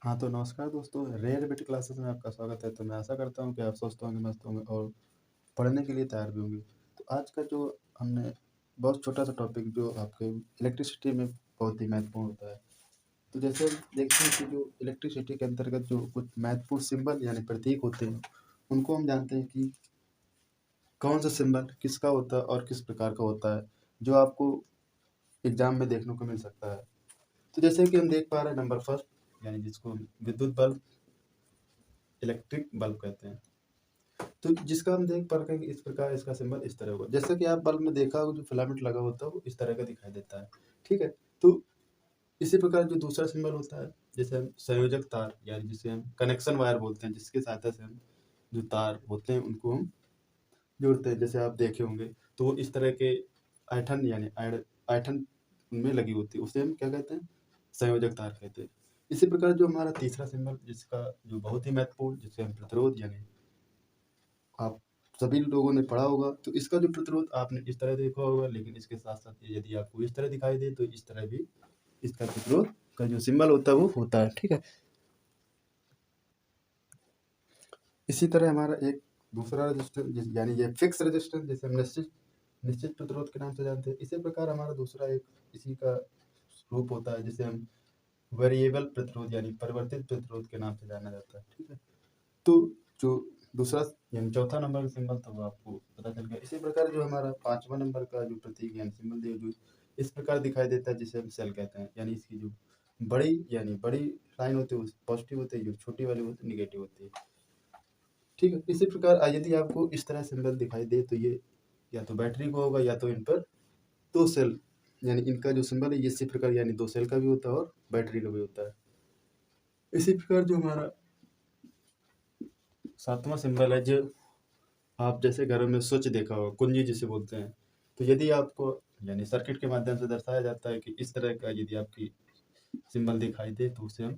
हाँ, तो नमस्कार दोस्तों, रेयरबिट क्लासेस में आपका स्वागत है। तो मैं आशा करता हूँ कि आप स्वस्थ होंगे, मस्त होंगे और पढ़ने के लिए तैयार भी होंगे। तो आज का जो हमने बहुत छोटा-सा टॉपिक जो आपके इलेक्ट्रिसिटी में बहुत ही महत्वपूर्ण होता है। तो जैसे हम देखते हैं कि जो इलेक्ट्रिसिटी के अंतर्गत जो कुछ महत्वपूर्ण सिंबल यानी प्रतीक होते हैं, उनको हम जानते हैं कि कौन-सा सिंबल किसका होता है और किस प्रकार का होता है, जो आपको एग्ज़ाम में देखने को मिल सकता है। तो जैसे कि हम देख पा रहे हैं नंबर फर्स्ट यानी जिसको विद्युत बल्ब, इलेक्ट्रिक बल्ब कहते हैं। तो जिसका हम देख पा रहे हैं कि इस प्रकार इसका सिंबल इस तरह होगा। जैसे कि आप बल्ब में देखा होगा जो फिलामेंट लगा होता है वो इस तरह का दिखाई देता है, ठीक है? तो इसी प्रकार जो दूसरा सिंबल होता है, जैसे हम संयोजक तार यानी जिसे हम कनेक्शन वायर बोलते हैं, जिसकी सहायता से हम जो तार होते हैं उनको हम जोड़ते हैं। जैसे आप देखे होंगे तो वो इस तरह के ऐंठन यानी ऐंठन उनमें लगी होती है, उसे हम क्या कहते हैं? संयोजक तार कहते हैं। इसी प्रकार जो हमारा तीसरा सिंबल जिसका जो बहुत ही महत्वपूर्ण जिसे हम प्रतिरोध यानी आप सभी लोगों ने पढ़ा होगा, तो इसका जो प्रतिरोध आपने इस तरह देखा होगा, लेकिन इसके साथ-साथ यदि आपको इस तरह दिखाई दे, तो इस तरह भी इसका प्रतिरोध का जो सिंबल होता है, वो होता है, ठीक है? इसी तरह हमारा एक दूसरा रेजिस्टेंस यानी ये फिक्स रेजिस्टेंस जिसे हम निश्चित निश्चित प्रतिरोध के नाम से जानते हैं। इसी प्रकार हमारा दूसरा एक इसी का रूप होता है, जिसे हम वेरिएबल प्रतिरोध यानी परिवर्तित प्रतिरोध के नाम से जाना जाता है, ठीक है? तो जो दूसरा यानी चौथा नंबर का सिंबल था वो आपको पता चल गया। इसी प्रकार जो हमारा 5वां नंबर का जो प्रतीक यानी सिंबल दिया जो इस प्रकार दिखाई देता है, जिसे हम सेल कहते हैं। यानी इसकी जो बड़ी लाइन होती है वो पॉजिटिव होती है, जो छोटी वाली होती है नेगेटिव होती है। ठीक है? इसी प्रकार यदि आपको इस तरह सिंबल दिखाई दे तो ये या तो बैटरी का होगा या तो इन पर 2 सेल यानी इनका जो सिंबल है ये इसी प्रकार यानी 2 सेल का भी होता है और बैटरी का भी होता है। इसी प्रकार जो हमारा 7वां सिंबल है जो आप जैसे घरों में स्विच देखा होगा, कुंजी जिसे बोलते हैं। तो यदि आपको यानी सर्किट के माध्यम से दर्शाया जाता है कि इस तरह का यदि आपकी सिंबल दिखाई दे तो उसे हम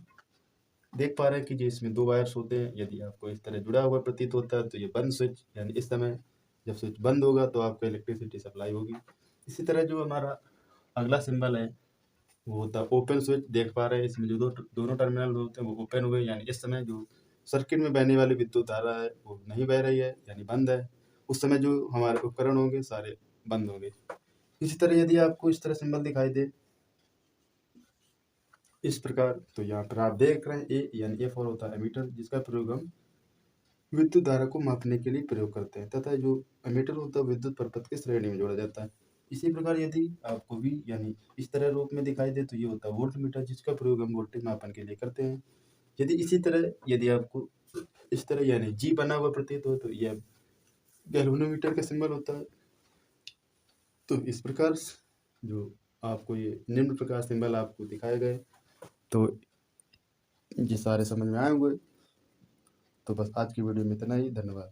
देख पा रहे हैं कि जी इसमें 2 वायर्स होते हैं। यदि आपको इस तरह जुड़ा हुआ प्रतीत होता है तो ये बंद स्विच यानी इस समय जब स्विच बंद होगा तो आपको इलेक्ट्रिसिटी सप्लाई होगी। इसी तरह जो हमारा अगला सिंबल है वो होता है ओपन स्विच। देख पा रहे हैं इसमें जो दोनों टर्मिनल होते हैं वो ओपन हुए यानी इस समय जो सर्किट में बहने वाली विद्युत धारा है वो नहीं बह रही है यानी बंद है। उस समय जो हमारे उपकरण होंगे सारे बंद होंगे। इसी तरह यदि आपको इस तरह सिंबल दिखाई दे इस प्रकार तो यहाँ पर आप देख रहे हैं ए यानी ए फॉर होता है एमीटर, जिसका प्रयोग हम विद्युत धारा को मापने के लिए प्रयोग करते हैं, तथा जो एमीटर होता है विद्युत परपथ की श्रेणी में जोड़ा जाता है। इसी प्रकार यदि आपको वी यानी इस तरह रूप में दिखाई दे तो ये होता है वोल्ट मीटर, जिसका प्रयोग हम वोल्टेज मापन के लिए करते हैं। यदि इसी तरह यदि आपको इस तरह यानी जी बना हुआ प्रतीत हो तो यह गैल्वेनोमीटर का सिंबल होता है। तो इस प्रकार जो आपको ये निम्न प्रकार सिंबल आपको दिखाए गए, तो ये सारे समझ में आए होंगे। तो बस आज की वीडियो में इतना ही। धन्यवाद।